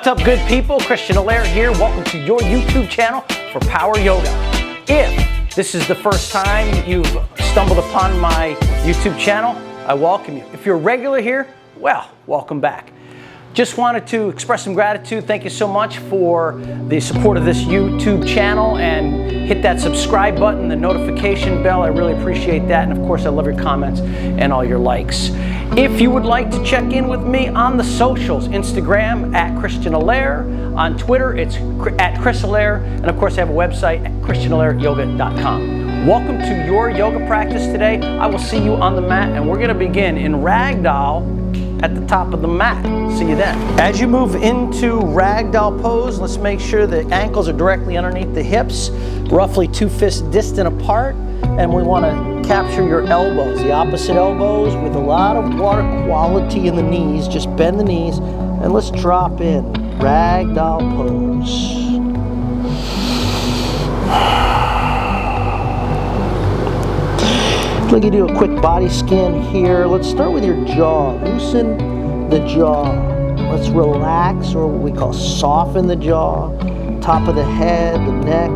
What's up, good people? Christian Allaire here. Welcome to your YouTube channel for Power Yoga. If this is the first time you've stumbled upon my YouTube channel, I welcome you. If you're a regular here, well, welcome back. Just wanted to express some gratitude. Thank you so much for the support of this YouTube channel, and hit that subscribe button, the notification bell. I really appreciate that. And of course, I love your comments and all your likes. If you would like to check in with me on the socials, Instagram at Christian Allaire, on Twitter it's at Chris Allaire, and of course I have a website at ChristianAllaireYoga.com. Welcome to your yoga practice today. I will see you on the mat, and we're going to begin in Ragdoll at the top of the mat. See you then. As you move into Ragdoll pose, let's make sure the ankles are directly underneath the hips, roughly 2 fists distant apart, and we want to capture your elbows, the opposite elbows, with a lot of water quality in the knees. Just bend the knees, and let's drop in Ragdoll pose. Let me do a quick body scan here. Let's start with your jaw. Loosen the jaw. Let's relax, or what we call soften the jaw. Top of the head, the neck,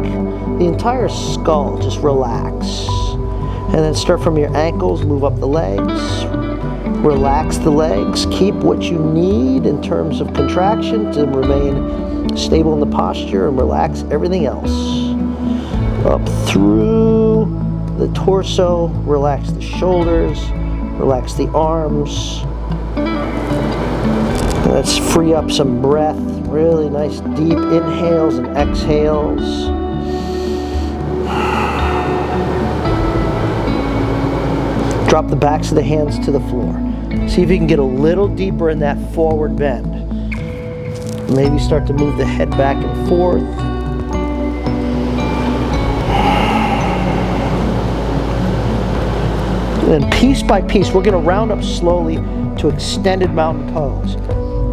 the entire skull. Just relax. And then start from your ankles, move up the legs. Relax the legs. Keep what you need in terms of contraction to remain stable in the posture, and relax everything else. Up through the torso, relax the shoulders, relax the arms. Let's free up some breath. Really nice deep inhales and exhales. Drop the backs of the hands to the floor. See if you can get a little deeper in that forward bend. Maybe start to move the head back and forth. And piece by piece, we're going to round up slowly to extended mountain pose.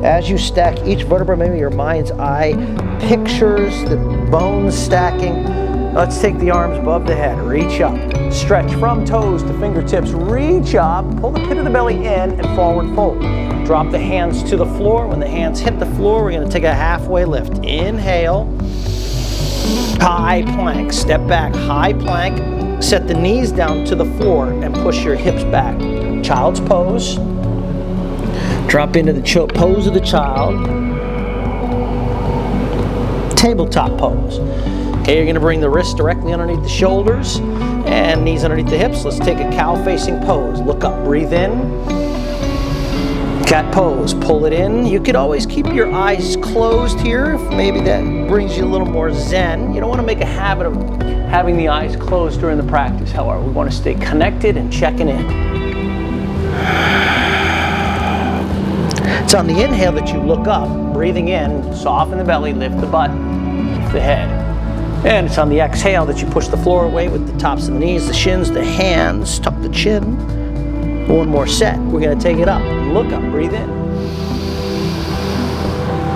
As you stack each vertebra, maybe your mind's eye pictures the bones stacking. Let's take the arms above the head, reach up. Stretch from toes to fingertips, reach up, pull the pit of the belly in and forward fold. Drop the hands to the floor. When the hands hit the floor, we're going to take a halfway lift. Inhale, high plank, step back, high plank. Set the knees down to the floor and push your hips back. Child's pose. Drop into the pose of the child. Tabletop pose. Okay, you're going to bring the wrists directly underneath the shoulders and knees underneath the hips. Let's take a cow facing pose. Look up, breathe in. Cat pose, pull it in. You could always keep your eyes closed here if maybe that brings you a little more zen. You don't want to make a habit of having the eyes closed during the practice. However, we want to stay connected and checking in. It's on the inhale that you look up, breathing in, soften the belly, lift the butt, lift the head. And it's on the exhale that you push the floor away with the tops of the knees, the shins, the hands, tuck the chin. One more set. We're going to take it up. Look up, breathe in.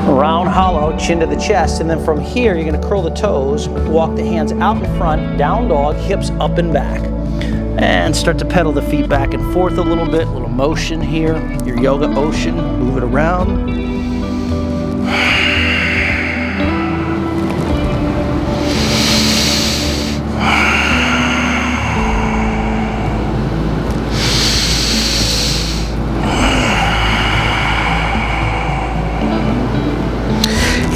Round hollow, chin to the chest, and then from here you're going to curl the toes, walk the hands out in front, down dog, hips up and back. And start to pedal the feet back and forth a little bit, a little motion here. Your yoga ocean, move it around.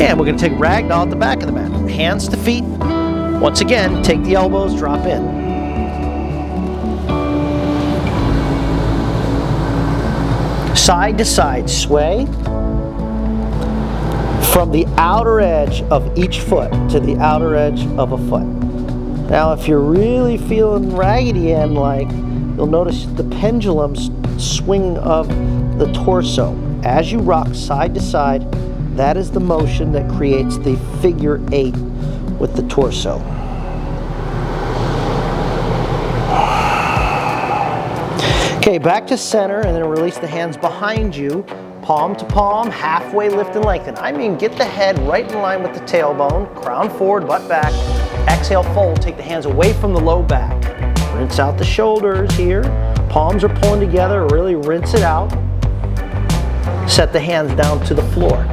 And we're going to take Ragdoll at the back of the mat. Hands to feet. Once again, take the elbows, drop in. Side to side sway. From the outer edge of each foot to the outer edge of a foot. Now, if you're really feeling raggedy and you'll notice the pendulum swing of the torso. As you rock side to side, that is the motion that creates the figure 8 with the torso. Okay, back to center, and then release the hands behind you, palm to palm, halfway lift and lengthen. I mean, get the head right in line with the tailbone, crown forward, butt back. Exhale, fold, take the hands away from the low back. Rinse out the shoulders here. Palms are pulling together, really rinse it out. Set the hands down to the floor.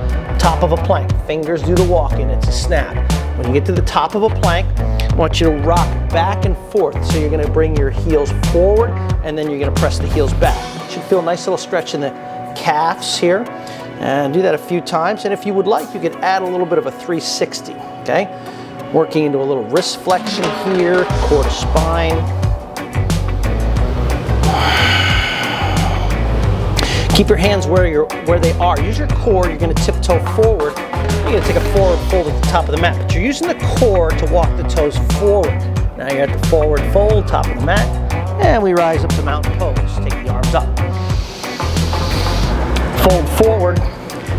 top of a plank. Fingers do the walking, it's a snap. When you get to the top of a plank, I want you to rock back and forth. So you're gonna bring your heels forward and then you're gonna press the heels back. You should feel a nice little stretch in the calves here. And do that a few times. And if you would like, you could add a little bit of a 360, okay? Working into a little wrist flexion here, core to spine. Keep your hands where they are. Use your core. You're going to tiptoe forward. You're going to take a forward fold at the top of the mat, but you're using the core to walk the toes forward. Now you're at the forward fold, top of the mat, and we rise up to mountain pose. Take the arms up. Fold forward.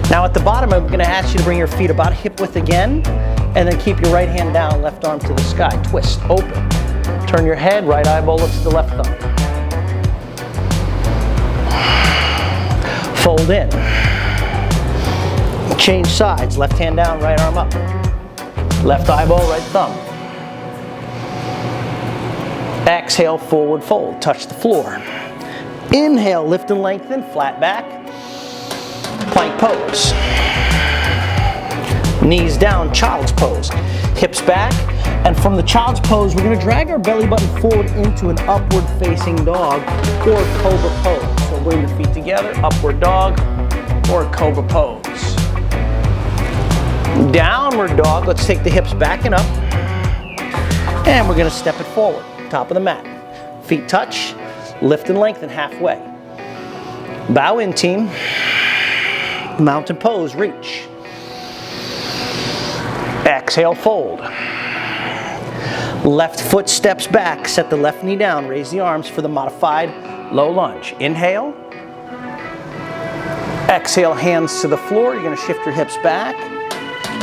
Now at the bottom, I'm going to ask you to bring your feet about hip width again, and then keep your right hand down, left arm to the sky. Twist, open. Turn your head, right eyeball looks to the left thumb. Fold in. Change sides, left hand down, right arm up. Left eyeball, right thumb. Exhale, forward fold, touch the floor. Inhale, lift and lengthen, flat back. Plank pose. Knees down, child's pose. Hips back, and from the child's pose, we're gonna drag our belly button forward into an upward facing dog or cobra pose. So bring the feet together, upward dog or cobra pose. Downward dog, let's take the hips back and up. And we're gonna step it forward, top of the mat. Feet touch, lift and lengthen halfway. Bow in, team. Mountain pose, reach. Exhale, fold. Left foot steps back, set the left knee down, raise the arms for the modified low lunge. Inhale. Exhale, hands to the floor. You're gonna shift your hips back.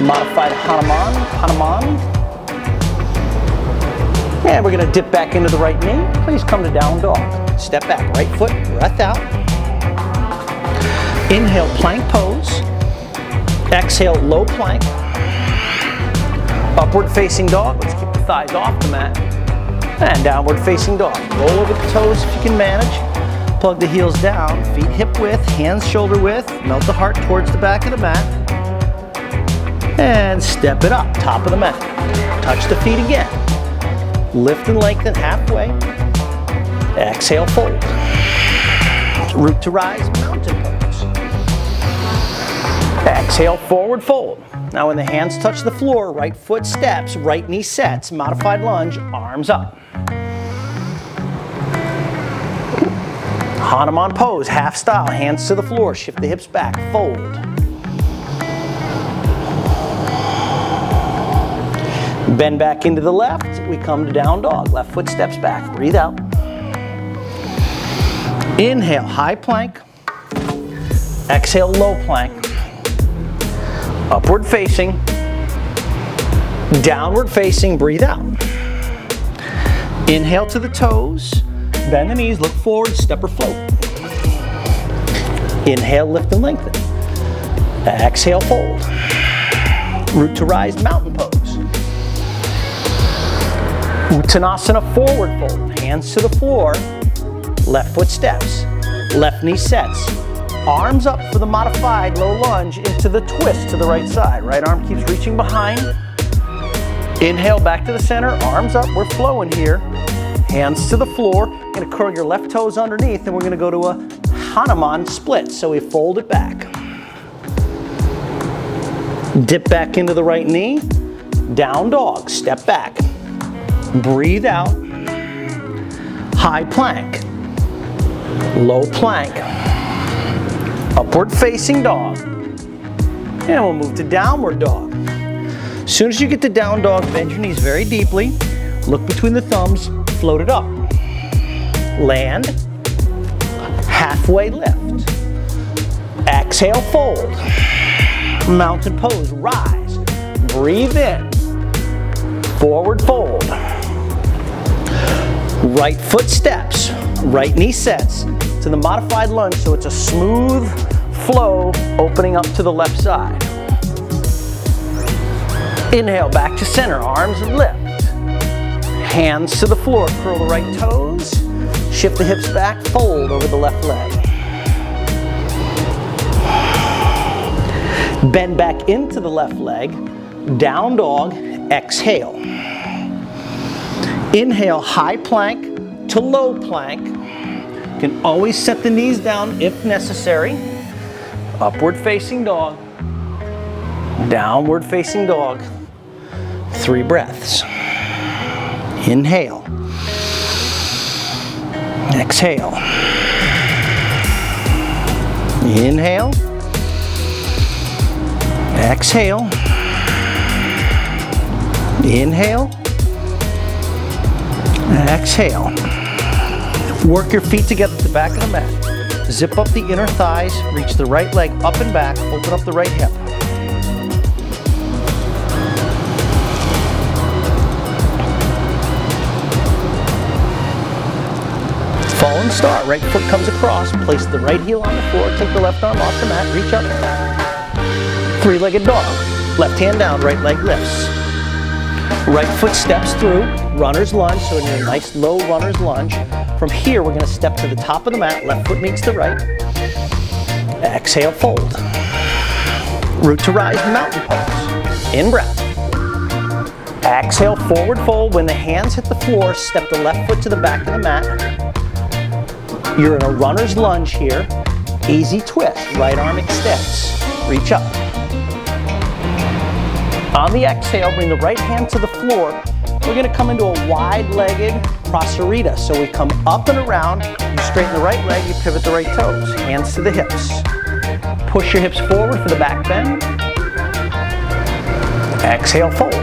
Modified Hanuman. And we're gonna dip back into the right knee. Please come to down dog. Step back, right foot, breath out. Inhale, plank pose. Exhale, low plank. Upward facing dog. Let's keep the thighs off the mat. And downward facing dog. Roll over the toes if you can manage. Plug the heels down. Feet hip width, hands shoulder width. Melt the heart towards the back of the mat. And step it up, top of the mat. Touch the feet again. Lift and lengthen halfway. Exhale, fold. Root to rise, mountain pose. Exhale, forward fold. Now when the hands touch the floor, right foot steps, right knee sets, modified lunge, arms up. Hanuman pose, half style, hands to the floor, shift the hips back, fold. Bend back into the left, we come to down dog. Left foot steps back, breathe out. Inhale, high plank. Exhale, low plank. Upward facing. Downward facing, breathe out. Inhale to the toes. Bend the knees, look forward, step or float. Inhale, lift and lengthen. Exhale, fold. Root to rise, mountain pose. Uttanasana, forward fold. Hands to the floor. Left foot steps. Left knee sets. Arms up for the modified low lunge into the twist to the right side. Right arm keeps reaching behind. Inhale back to the center. Arms up. We're flowing here. Hands to the floor. You're going to curl your left toes underneath and we're going to go to a Hanuman split. So we fold it back. Dip back into the right knee. Down dog. Step back. Breathe out. High plank. Low plank. Upward facing dog. And we'll move to downward dog. As soon as you get to down dog, bend your knees very deeply. Look between the thumbs. Float it up. Land. Halfway lift. Exhale, fold. Mountain pose, rise. Breathe in. Forward fold. Right foot steps. Right knee sets to the modified lunge so it's a smooth flow opening up to the left side. Inhale back to center, arms and lift. Hands to the floor, curl the right toes. Shift the hips back, fold over the left leg. Bend back into the left leg, down dog, exhale. Inhale, high plank to low plank. You can always set the knees down if necessary. Upward facing dog, downward facing dog. 3 breaths. Inhale. Exhale. Inhale. Exhale. Inhale. Exhale. Work your feet together at the back of the mat. Zip up the inner thighs, reach the right leg up and back, open up the right hip. Fallen star, right foot comes across, place the right heel on the floor, take the left arm off the mat, reach up. 3-legged dog, left hand down, right leg lifts. Right foot steps through, runner's lunge, so in your nice low runner's lunge. From here, we're gonna step to the top of the mat, left foot meets the right. Exhale, fold. Root to rise, mountain pose. In breath. Exhale, forward fold. When the hands hit the floor, step the left foot to the back of the mat. You're in a runner's lunge here. Easy twist, right arm extends. Reach up. On the exhale, bring the right hand to the floor. We're gonna come into a wide-legged prasarita. So we come up and around, you straighten the right leg, you pivot the right toes. Hands to the hips. Push your hips forward for the back bend. Exhale, fold.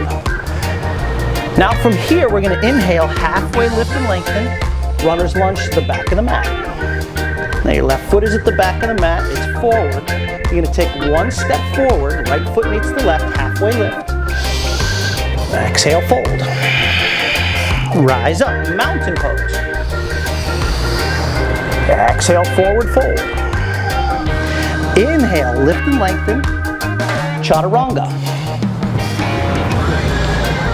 Now from here, we're gonna inhale, halfway lift and lengthen. Runner's lunge to the back of the mat. Now your left foot is at the back of the mat, it's forward. You're gonna take one step forward, right foot meets the left, halfway lift. Exhale, fold. Rise up, mountain pose. Exhale, forward fold. Inhale, lift and lengthen. Chaturanga.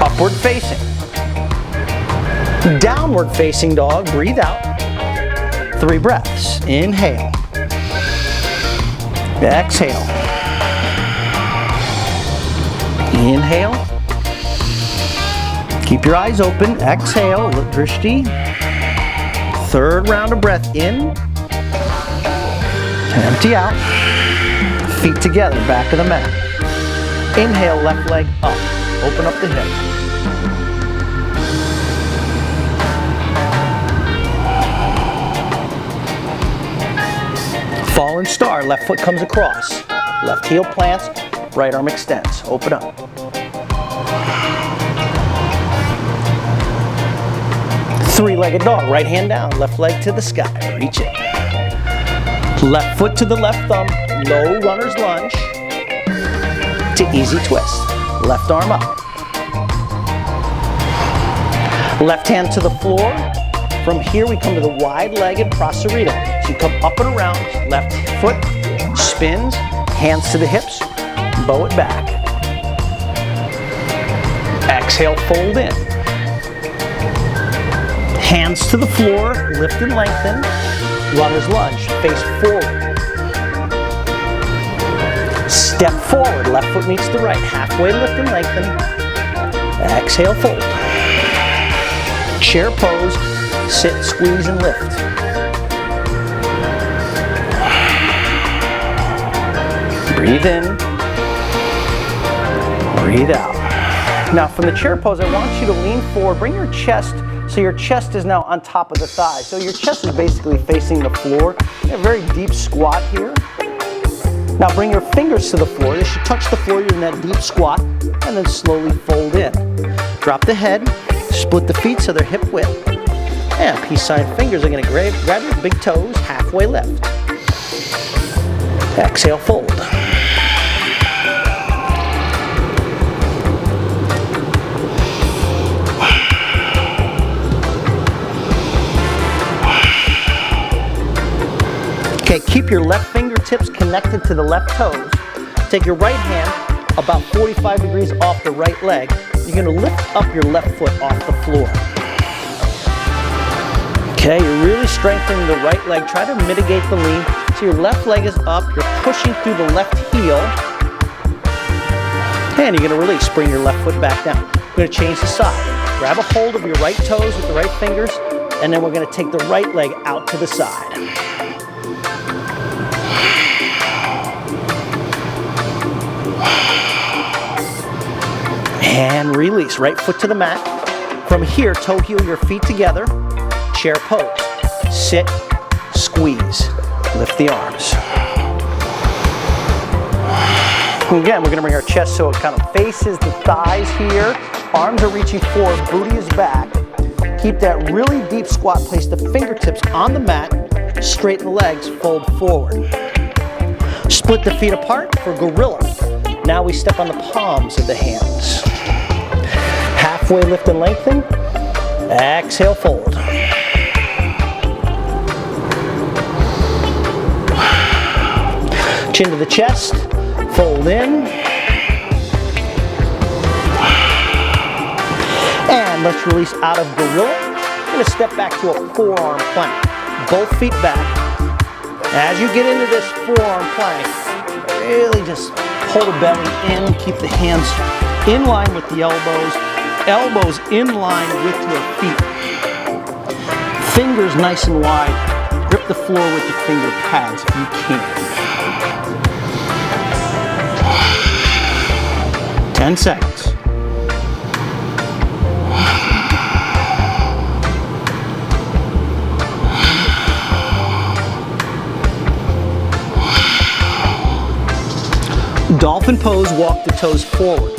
Upward facing. Downward facing dog, breathe out. 3 breaths. Inhale. Exhale. Inhale. Keep your eyes open. Exhale, drishti. 3rd round of breath in. Empty out. Feet together, back of the mat. Inhale, left leg up. Open up the hip. Fallen star, left foot comes across. Left heel plants, right arm extends. Open up. Three-legged dog, right hand down, left leg to the sky, reach it. Left foot to the left thumb, low runner's lunge to easy twist. Left arm up. Left hand to the floor. From here we come to the wide-legged prasarita. So you come up and around, left foot spins, hands to the hips, bow it back. Exhale, fold in. Hands to the floor, lift and lengthen. Runner's lunge, face forward. Step forward, left foot meets the right, halfway lift and lengthen. Exhale, fold. Chair pose, sit, squeeze and lift. Breathe in, breathe out. Now from the chair pose, I want you to lean forward, bring your chest, so your chest is now on top of the thighs. So your chest is basically facing the floor. A very deep squat here. Now bring your fingers to the floor. They should touch the floor. You're in that deep squat. And then slowly fold in. Drop the head. Split the feet so they're hip width. And peace sign fingers are going to grab your big toes. Halfway lift. Exhale, fold. Okay, keep your left fingertips connected to the left toes. Take your right hand about 45 degrees off the right leg. You're gonna lift up your left foot off the floor. Okay, you're really strengthening the right leg. Try to mitigate the lean. So your left leg is up, you're pushing through the left heel. And you're going to release. Bring your left foot back down. You're going to change the side. Grab a hold of your right toes with the right fingers, and then we're going to take the right leg out to the side. And release. Right foot to the mat. From here, toe heel your feet together. Chair pose. Sit, squeeze. Lift the arms. Again, we're going to bring our chest so it kind of faces the thighs here. Arms are reaching forward, booty is back. Keep that really deep squat. Place the fingertips on the mat. Straighten the legs, fold forward. Split the feet apart for gorilla. Now we step on the palms of the hands. Halfway lift and lengthen. Exhale, fold. Chin to the chest. Fold in. And let's release out of gorilla. We're going to step back to a forearm plank. Both feet back. As you get into this forearm plank, really just pull the belly in. Keep the hands in line with the elbows. Elbows in line with your feet. Fingers nice and wide. Grip the floor with the finger pads if you can. 10 seconds. Dolphin pose, walk the toes forward.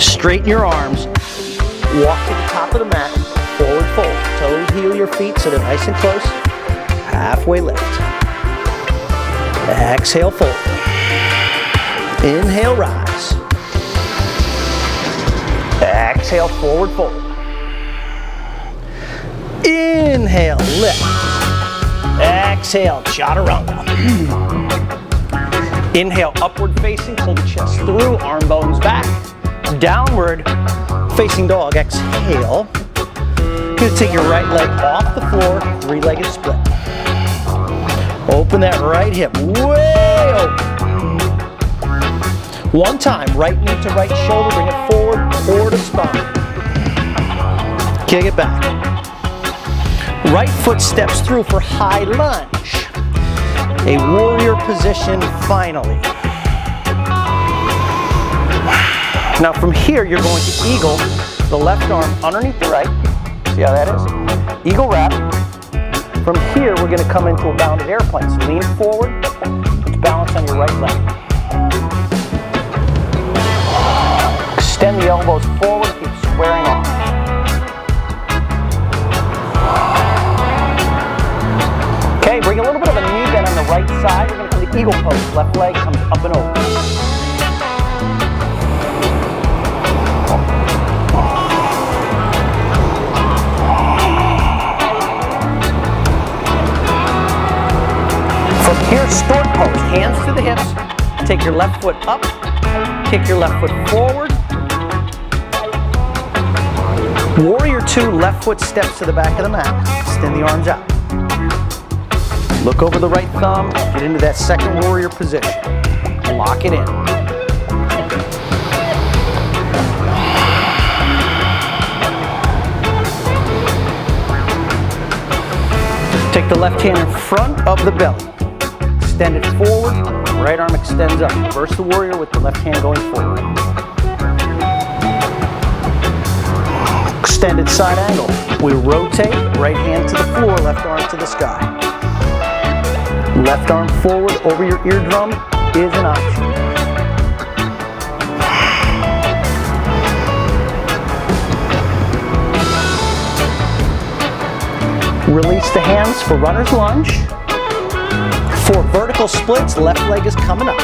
Straighten your arms. Walk to the top of the mat. Forward fold. Toes heel your feet so they're nice and close. Halfway lift. Exhale, fold. Inhale, rise. Exhale, forward fold. Inhale, lift. Exhale, chaturanga. Inhale, upward facing, pull the chest through, arm bones back. Downward facing dog, exhale. You're going to take your right leg off the floor, three-legged split. Open that right hip, way open. One time, right knee to right shoulder, bring it forward, core to spine. Kick it back. Right foot steps through for high lunge. A warrior position finally. Now from here, you're going to eagle the left arm underneath the right. See how that is? Eagle wrap. From here, we're going to come into a bounded airplane. So lean forward, put balance on your right leg. Extend the elbows forward, keep squaring off. Okay, bring a little bit of a knee bend on the right side. We're going to do the eagle pose. Left leg comes up and over. From here, stork pose. Hands to the hips. Take your left foot up. Kick your left foot forward. Warrior 2, left foot steps to the back of the mat. Extend the arms out. Look over the right thumb. Get into that second warrior position. Lock it in. Take the left hand in front of the belly. Extend it forward. Right arm extends up. Reverse the warrior with the left hand going forward. Extended side angle. We rotate. Right hand to the floor. Left arm to the sky. Left arm forward over your eardrum is an option. Release the hands for runner's lunge. For vertical splits, left leg is coming up.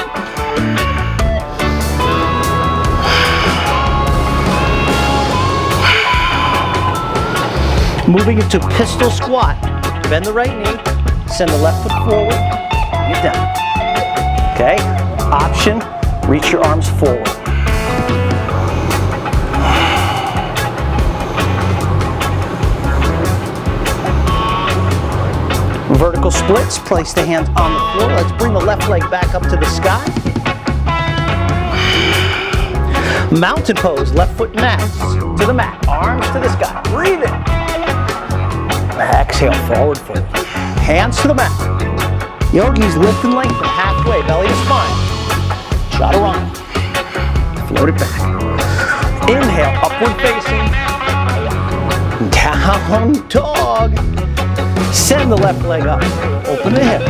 Moving into pistol squat. Bend the right knee. Send the left foot forward, bring it down. Okay, option, reach your arms forward. Vertical splits, place the hands on the floor. Let's bring the left leg back up to the sky. Mountain pose, left foot max to the mat, arms to the sky. Breathe in. Exhale, forward fold. Hands to the mat. Yogis lift and lengthen halfway, belly to spine. Chaturanga. Float it back. Inhale, upward facing. Down dog. Send the left leg up. Open the hip.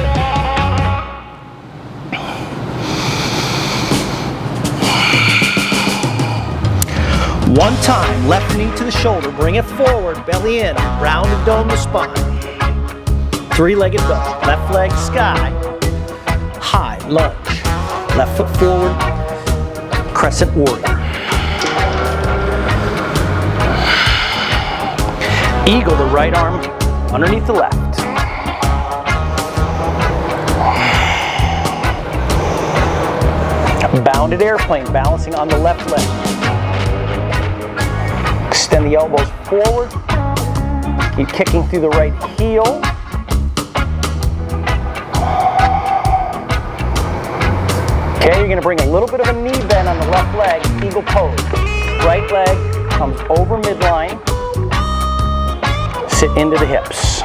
One time, left knee to the shoulder. Bring it forward, belly in. Round and dome the spine. Three-legged dog. Left leg sky. High lunge. Left foot forward. Crescent warrior. Eagle, the right arm underneath the left. Bounded airplane, balancing on the left leg. Extend the elbows forward. Keep kicking through the right heel. Okay, you're going to bring a little bit of a knee bend on the left leg, eagle pose. Right leg comes over midline. Sit into the hips.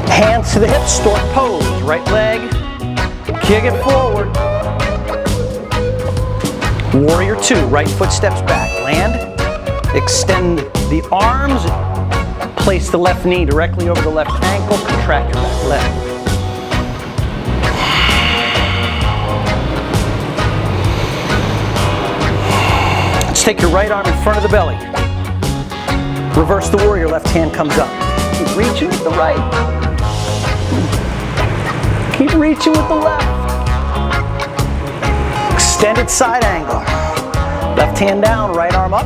Hands to the hips, stork pose. Right leg, kick it forward. Warrior two, right foot steps back. Land, extend the arms, place the left knee directly over the left ankle, contract your back leg. Let's take your right arm in front of the belly. Reverse the warrior, left hand comes up. Keep reaching with the right. Keep reaching with the left. Extended side angle. Left hand down, right arm up.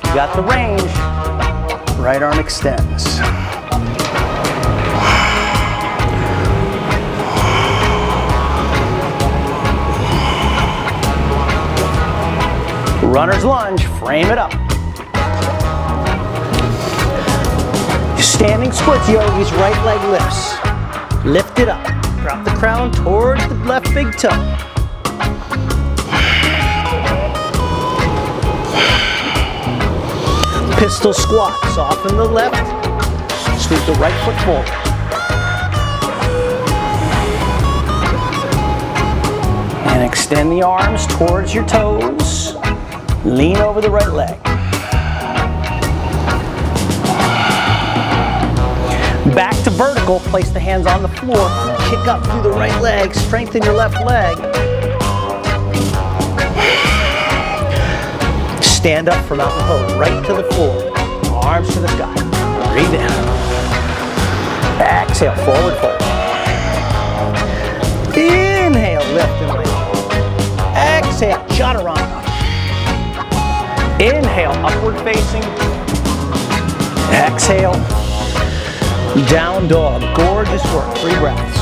You got the range. Right arm extends. Runner's lunge, frame it up. Standing splits, yogis, right leg lifts. Lift it up. Drop the crown towards the left big toe. Pistol squat. Soften the left. Sweep the right foot forward. And extend the arms towards your toes. Lean over the right leg. Back to vertical, place the hands on the floor, kick up through the right leg, strengthen your left leg. Stand up for mountain pose, right to the floor, arms to the sky. Breathe in. Exhale, forward fold. Inhale, lift and land. Exhale, chaturanga. Inhale, upward facing. Exhale. Down dog, gorgeous work, 3 breaths.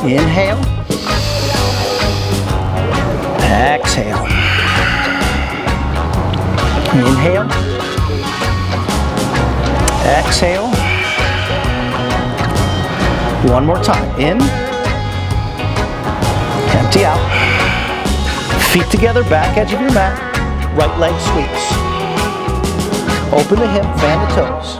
Inhale. Exhale. Inhale. Exhale. One more time, in. Empty out. Feet together, back edge of your mat. Right leg sweeps. Open the hip, fan the toes.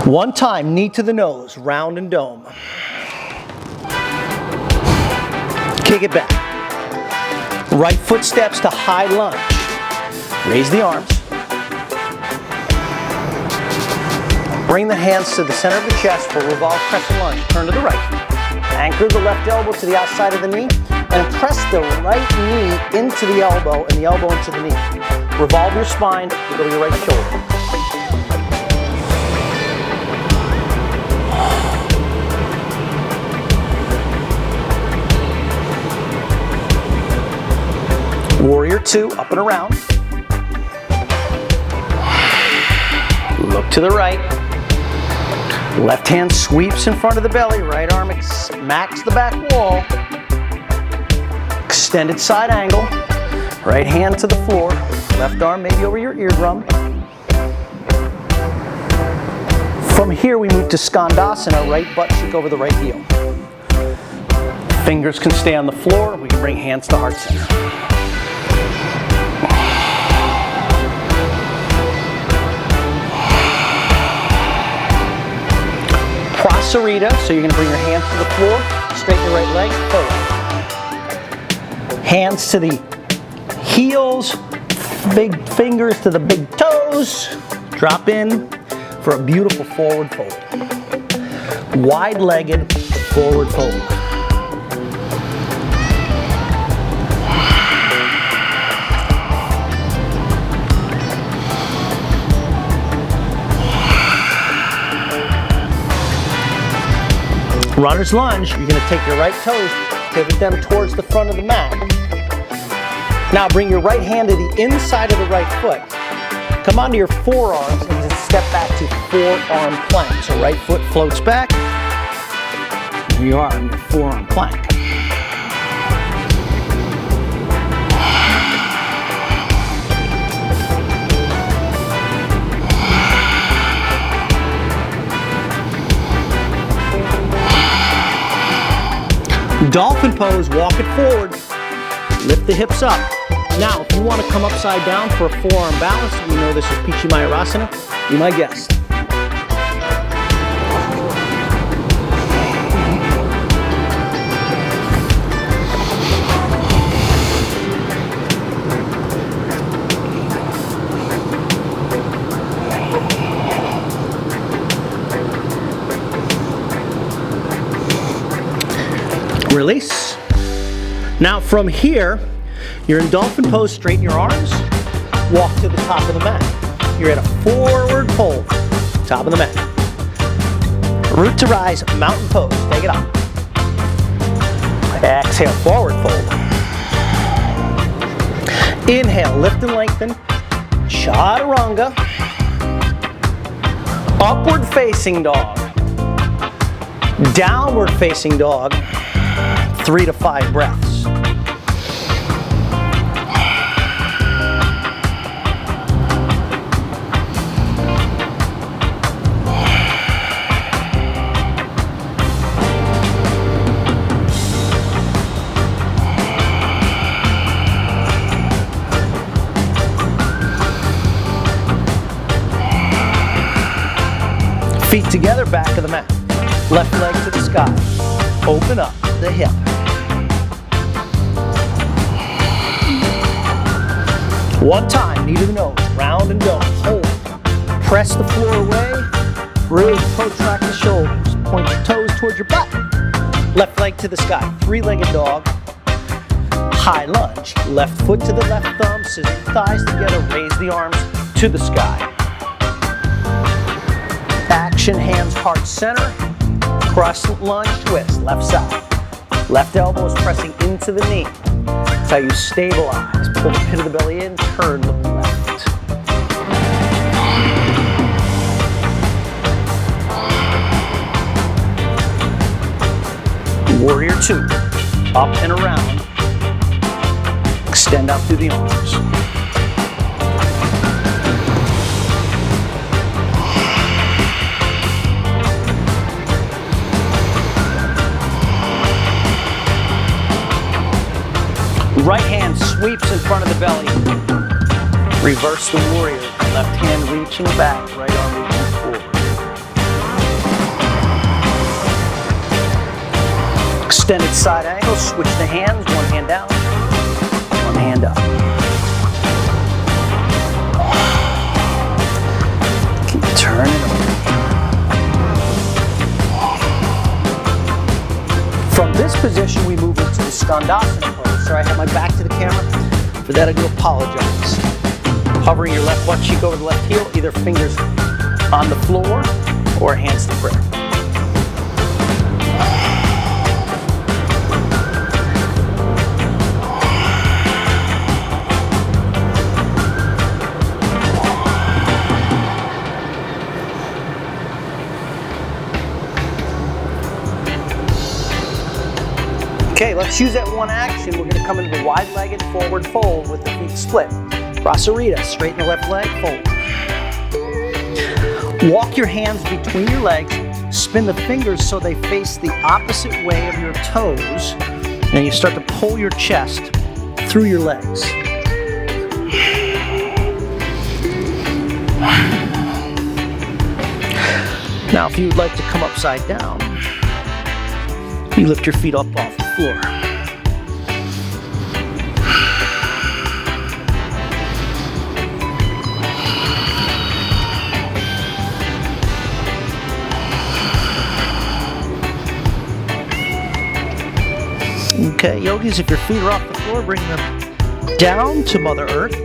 One time, knee to the nose, round and dome. Kick it back. Right foot steps to high lunge. Raise the arms. Bring the hands to the center of the chest for revolve crescent lunge. Turn to the right. Anchor the left elbow to the outside of the knee and press the right knee into the elbow and the elbow into the knee. Revolve your spine, go to your right shoulder. Warrior two, up and around. Look to the right. Left hand sweeps in front of the belly. Right arm smacks the back wall. Extended side angle. Right hand to the floor. Left arm maybe over your eardrum. From here we move to Skandasana, right butt cheek over the right heel. Fingers can stay on the floor. We can bring hands to heart center. Prasarita, so you're going to bring your hands to the floor, straighten your right leg, forward. Hands to the heels, big fingers to the big toes. Drop in for a beautiful forward fold. Wide-legged forward fold. Runner's lunge, you're going to take your right toes, pivot them towards the front of the mat. Now bring your right hand to the inside of the right foot. Come onto your forearms and just step back to forearm plank. So right foot floats back. Here you are in your forearm plank. Dolphin pose, walk it forward, lift the hips up. Now, if you want to come upside down for a forearm balance, we know this is Pichimayurasana, be my guest. Release. Now from here, you're in dolphin pose, straighten your arms, walk to the top of the mat. You're at a forward fold, top of the mat. Root to rise, mountain pose, take it up. Exhale, forward fold. Inhale, lift and lengthen, chaturanga. Upward facing dog. Downward facing dog. 3 to 5 breaths. Feet together, back of the mat. Left leg to the sky. Open up the hip. One time, knee to the nose, round and go, hold. Press the floor away, really protract the shoulders. Point your toes towards your butt. Left leg to the sky, three-legged dog. High lunge, left foot to the left thumb, scissor thighs together, raise the arms to the sky. Action, hands heart center, crescent lunge twist, left side. Left elbow is pressing into the knee. That's how you stabilize. Pull the pit of the belly in, turn, look left. Warrior 2, up and around. Extend out through the arms. Right hand sweeps in front of the belly. Reverse the warrior. Left hand reaching back, right arm reaching forward. Extended side angle, switch the hands, one hand down, one hand up. Keep turning over. From this position, we move into the Skandasana pose. Sorry, I have my back to the camera. For that, I do apologize. Hovering your left butt cheek over the left heel, either fingers on the floor or hands to prayer. Okay, let's use that one action. We're going to come into the wide-legged forward fold with the feet split. Brasarita, straighten the left leg, fold. Walk your hands between your legs, spin the fingers so they face the opposite way of your toes, and you start to pull your chest through your legs. Now, if you would like to come upside down, you lift your feet up off the floor. Okay, yogis, if your feet are off the floor, bring them down to Mother Earth.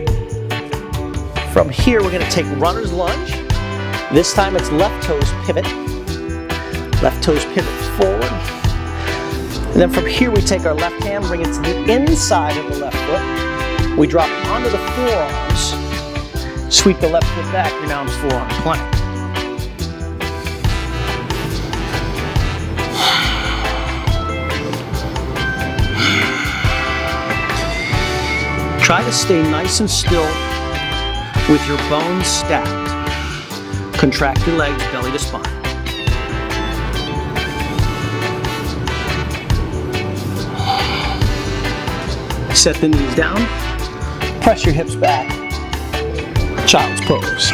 From here, we're going to take runner's lunge. This time it's left toes pivot. Left toes pivot forward. And then from here, we take our left hand, bring it to the inside of the left foot. We drop onto the forearms. Sweep the left foot back, renounce forearm plank. Try to stay nice and still with your bones stacked. Contract your legs, belly to spine. Set the knees down. Press your hips back. Child's pose.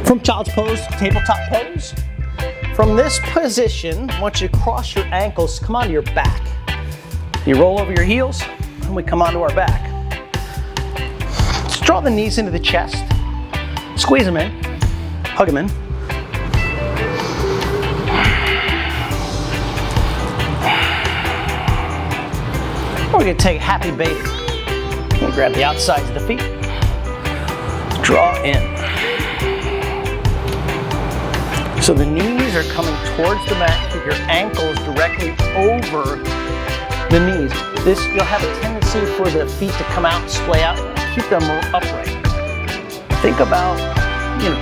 From child's pose to tabletop pose. From this position, I want you to cross your ankles, come onto your back. You roll over your heels, and we come onto our back. Let's draw the knees into the chest. Squeeze them in, hug them in. We're gonna take happy baby. We'll grab the outsides of the feet. Draw in. So the knees are coming towards the mat, keep your ankles directly over the knees. This, you'll have a tendency for the feet to come out and splay out. Keep them upright. Think about,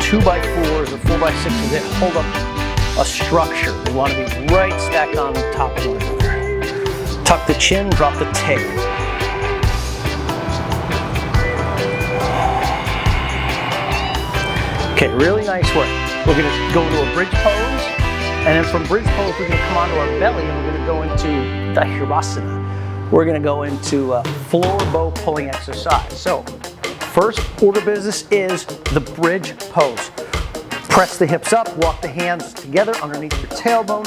2x4s or 4x6s that hold up a structure. They want to be right stacked on top of one another. Tuck the chin, drop the tail. Okay, really nice work. We're going to go into a bridge pose, and then from bridge pose, we're going to come onto our belly, and we're going to go into Dhyurvasana. We're going to go into a floor bow pulling exercise. So, first order of business is the bridge pose. Press the hips up, walk the hands together underneath your tailbone,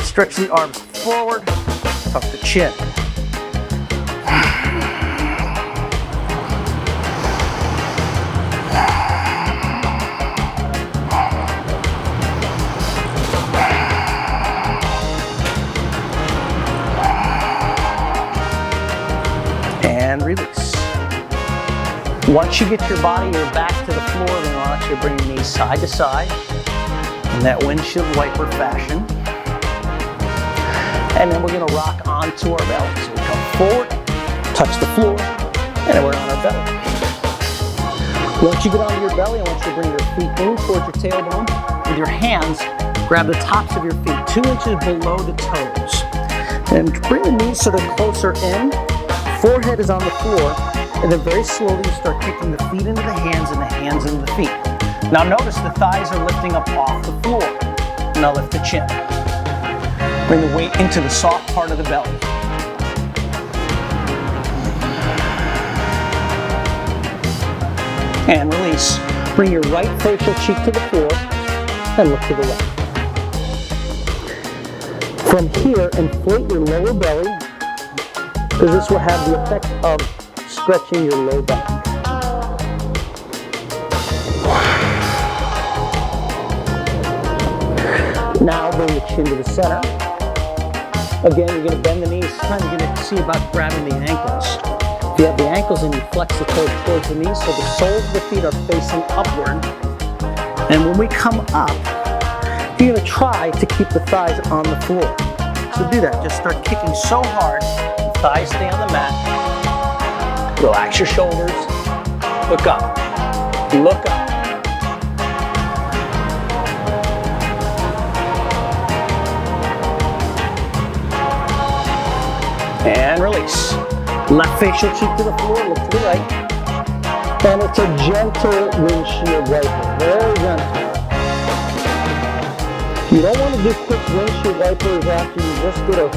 stretch the arms forward, tuck the chin. And release. Once you get your body, your back to the floor, then I want you to bring your knees side to side in that windshield wiper fashion. And then we're going to rock onto our belly. So we come forward, touch the floor, and then we're on our belly. Once you get onto your belly, I want you to bring your feet in towards your tailbone. With your hands, grab the tops of your feet 2 inches below the toes. And bring the knees so they're closer in. Forehead is on the floor, and then very slowly you start kicking the feet into the hands and the hands into the feet. Now notice the thighs are lifting up off the floor. Now lift the chin. Bring the weight into the soft part of the belly. And release. Bring your right facial cheek to the floor and look to the left. From here, inflate your lower belly, because this will have the effect of stretching your low back. Now bring the chin to the center. Again, you're going to bend the knees. This time you're going to see about grabbing the ankles. If you have the ankles in, you flex the toes towards the knees so the soles of the feet are facing upward. And when we come up, you're gonna try to keep the thighs on the floor. So do that, just start kicking so hard, thighs stay on the mat. Relax your shoulders, look up, look up. And release. Left facial cheek to the floor, look to the right. And it's a gentle windshield wiper, very gentle. You don't want to do quick windshield wipers after you just did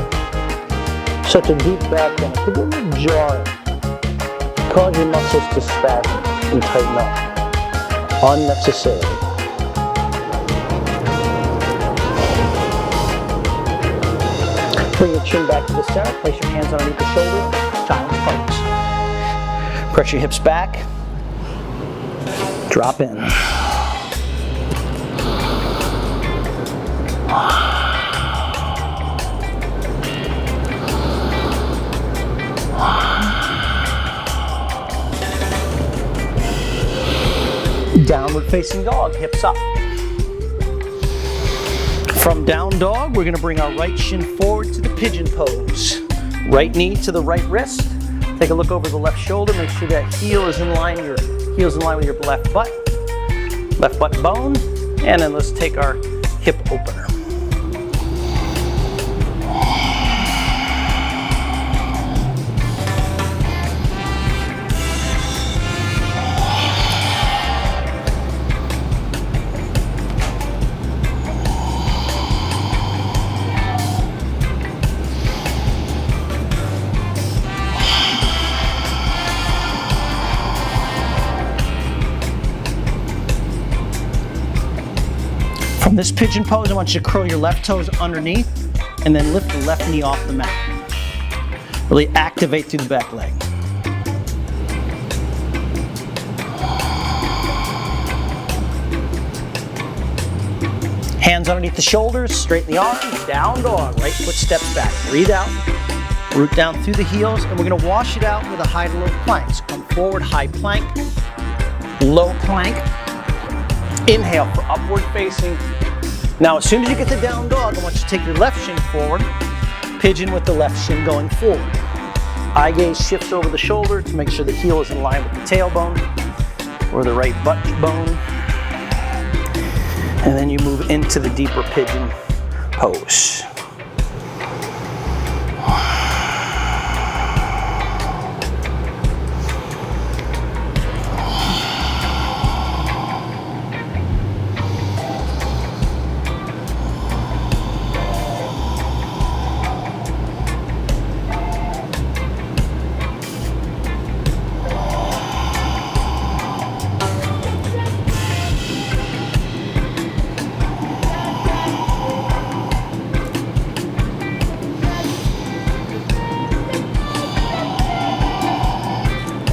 such a deep back bend. It could be a little jarring. Cause your muscles to spasm and tighten up unnecessarily. Bring your chin back to the center, place your hands underneath the shoulders, child's pose. Press your hips back, drop in. Downward facing dog, hips up. From down dog, we're gonna bring our right shin forward to the pigeon pose. Right knee to the right wrist. Take a look over the left shoulder, make sure that heel is in line, your heel's in line with your left butt bone. And then let's take our hip opener. From this pigeon pose, I want you to curl your left toes underneath and then lift the left knee off the mat. Really activate through the back leg. Hands underneath the shoulders, straighten the arms, down dog, right foot steps back. Breathe out, root down through the heels, and we're gonna wash it out with a high to low plank. So come forward, high plank, low plank. Inhale for upward facing. Now, as soon as you get to down dog, I want you to take your left shin forward, pigeon with the left shin going forward. Eye gaze shifts over the shoulder to make sure the heel is in line with the tailbone or the right butt bone. And then you move into the deeper pigeon pose.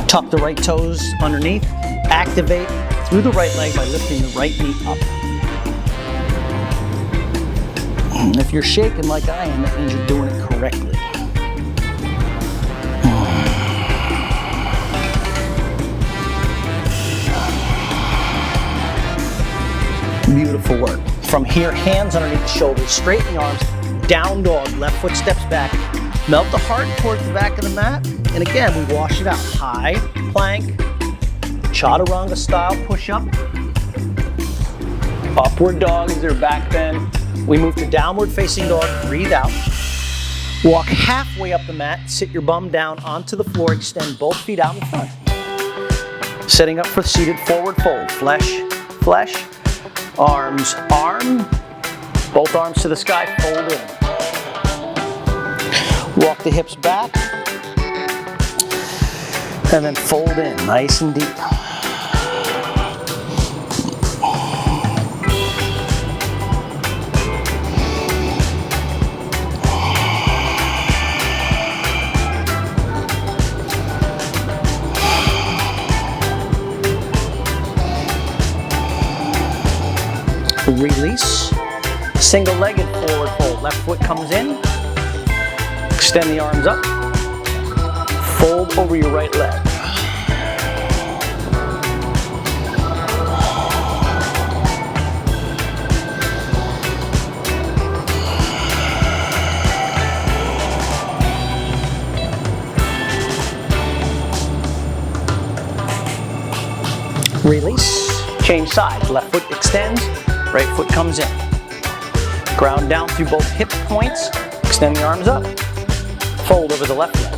Tuck the right toes underneath. Activate through the right leg by lifting the right knee up. And if you're shaking like I am, that means you're doing it correctly. Beautiful work. From here, hands underneath the shoulders, straighten the arms, down dog, left foot steps back. Melt the heart towards the back of the mat. And again, we wash it out. High plank, chaturanga style push up. Upward dog is their back bend. We move to downward facing dog, breathe out. Walk halfway up the mat, sit your bum down onto the floor, extend both feet out in front. Setting up for seated forward fold. Flesh, flesh, arms, arm, both arms to the sky, fold in. Walk the hips back, and then fold in, nice and deep. Release, single-legged forward fold. Left foot comes in, extend the arms up, fold over your right leg. Release, change sides. Left foot extends, right foot comes in. Ground down through both hip points, extend the arms up, fold over the left leg.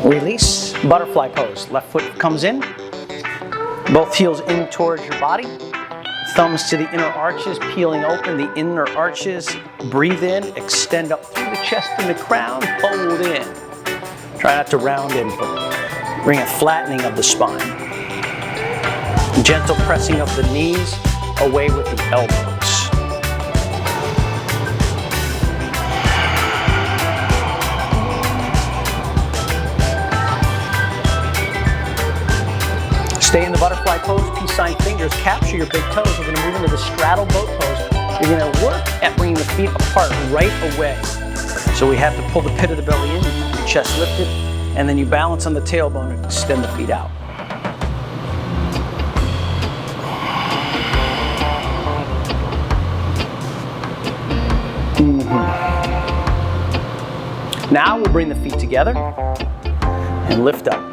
Release, butterfly pose. Left foot comes in, both heels in towards your body, thumbs to the inner arches, peeling open the inner arches. Breathe in, extend up through the chest and the crown, fold in. Try not to round in, but bring a flattening of the spine. Gentle pressing of the knees away with the elbows. Stay in the butterfly pose, peace sign fingers, capture your big toes. We're gonna move into the straddle boat pose. You're gonna work at bringing the feet apart right away. So we have to pull the pit of the belly in, your chest lifted, and then you balance on the tailbone and extend the feet out. Now we'll bring the feet together and lift up.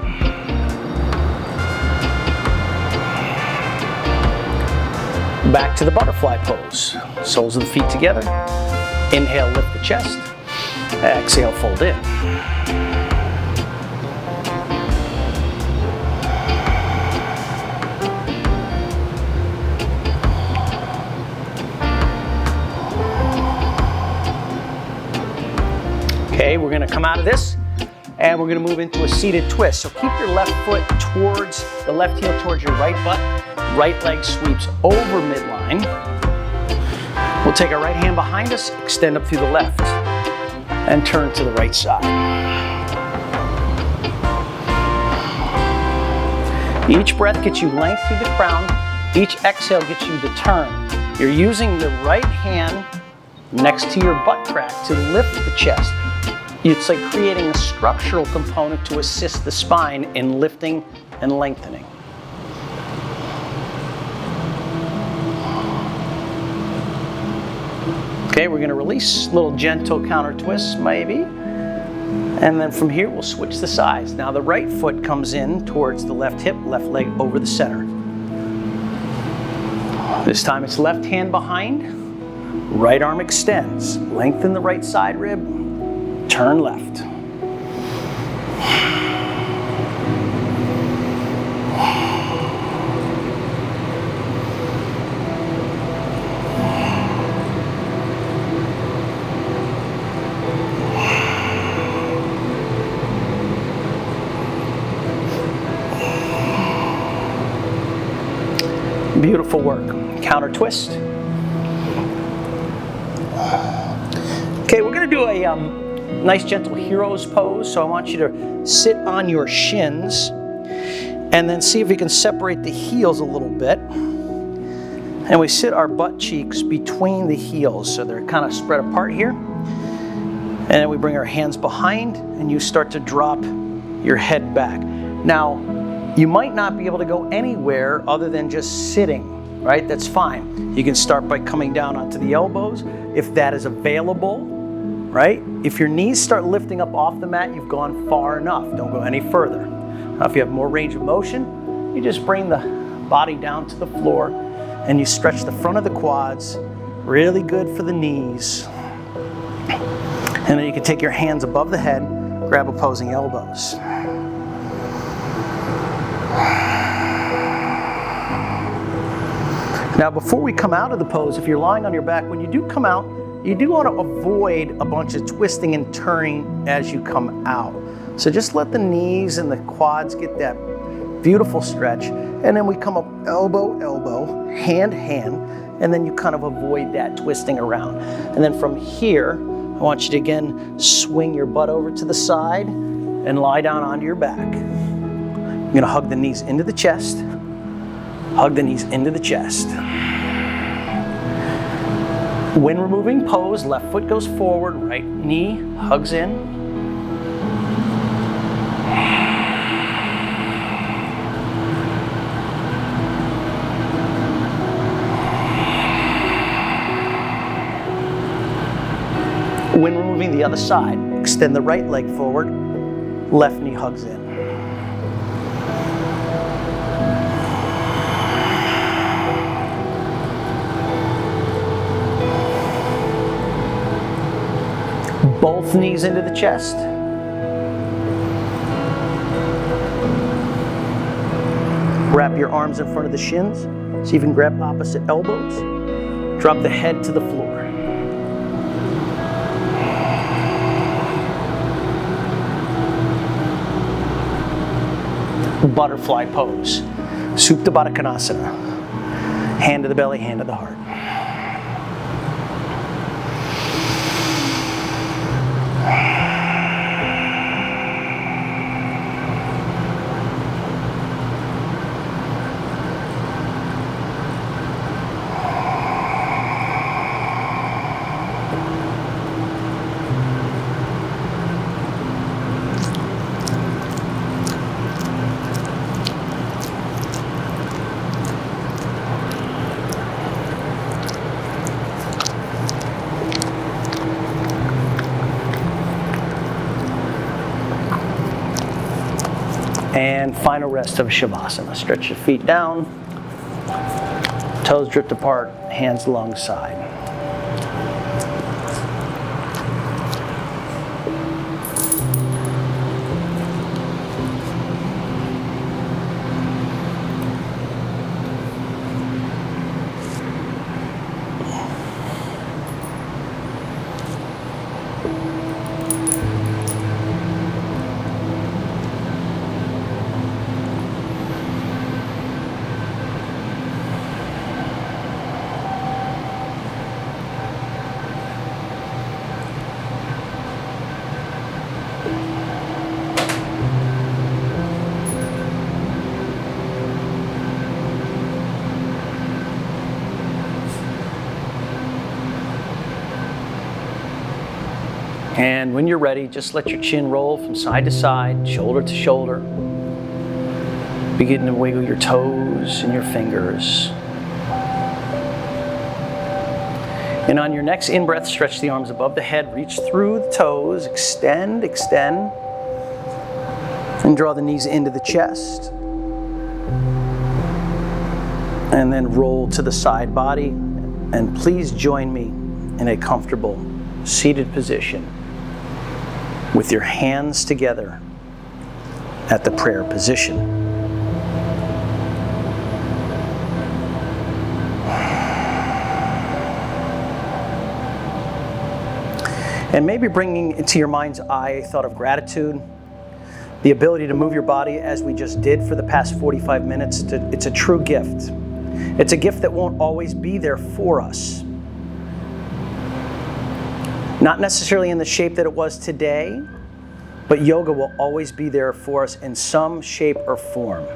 Back to the butterfly pose. Soles of the feet together. Inhale, lift the chest. Exhale, fold in. Okay, we're gonna come out of this and we're gonna move into a seated twist. So keep your left foot towards, the left heel towards your right butt. Right leg sweeps over midline. We'll take our right hand behind us, extend up through the left, and turn to the right side. Each breath gets you length through the crown. Each exhale gets you the turn. You're using the right hand next to your butt crack to lift the chest. It's like creating a structural component to assist the spine in lifting and lengthening. Okay, we're gonna release, little gentle counter twists maybe. And then from here, we'll switch the sides. Now the right foot comes in towards the left hip, left leg over the center. This time it's left hand behind, right arm extends. Lengthen the right side rib, turn left. Beautiful work. Counter twist. Okay, we're going to do a nice gentle hero's pose. So I want you to sit on your shins and then see if we can separate the heels a little bit. And we sit our butt cheeks between the heels so they're kind of spread apart here. And then we bring our hands behind and you start to drop your head back. Now, you might not be able to go anywhere other than just sitting, right? That's fine. You can start by coming down onto the elbows if that is available, right? If your knees start lifting up off the mat, you've gone far enough. Don't go any further. Now, if you have more range of motion, you just bring the body down to the floor and you stretch the front of the quads, really good for the knees. And then you can take your hands above the head, grab opposing elbows. Now before we come out of the pose, if you're lying on your back, when you do come out, you do want to avoid a bunch of twisting and turning as you come out. So just let the knees and the quads get that beautiful stretch. And then we come up elbow, elbow, hand, hand, and then you kind of avoid that twisting around. And then from here, I want you to again swing your butt over to the side and lie down onto your back. You're gonna hug the knees into the chest, hug the knees into the chest. When we're moving pose, left foot goes forward, right knee hugs in. When we're moving the other side, extend the right leg forward, left knee hugs in. Both knees into the chest. Wrap your arms in front of the shins so you can grab opposite elbows. Drop the head to the floor. Butterfly pose, Supta Baddha Konasana. Hand to the belly, hand to the heart. And final rest of Shavasana. Stretch your feet down, toes drift apart, hands alongside. And when you're ready, just let your chin roll from side to side, shoulder to shoulder. Begin to wiggle your toes and your fingers. And on your next in-breath, stretch the arms above the head, reach through the toes, extend, extend. And draw the knees into the chest. And then roll to the side body. And please join me in a comfortable seated position with your hands together at the prayer position. And maybe bringing into your mind's eye a thought of gratitude, the ability to move your body as we just did for the past 45 minutes. It's a true gift. It's a gift that won't always be there for us. Not necessarily in the shape that it was today, but yoga will always be there for us in some shape or form.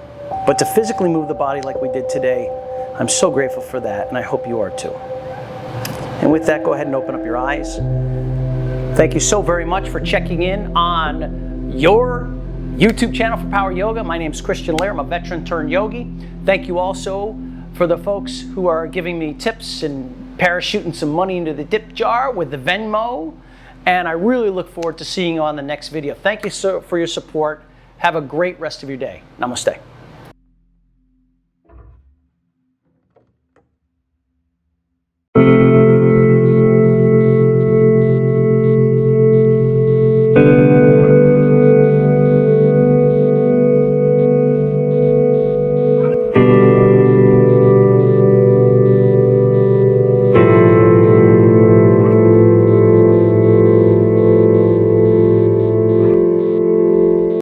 But to physically move the body like we did today, I'm so grateful for that, and I hope you are too. And with that, go ahead and open up your eyes. Thank you so very much for checking in on your YouTube channel for Power Yoga. My name is Christian Allaire. I'm a veteran turned yogi. Thank you also for the folks who are giving me tips and parachuting some money into the tip jar with the Venmo. And I really look forward to seeing you on the next video. Thank you so for your support. Have a great rest of your day. Namaste.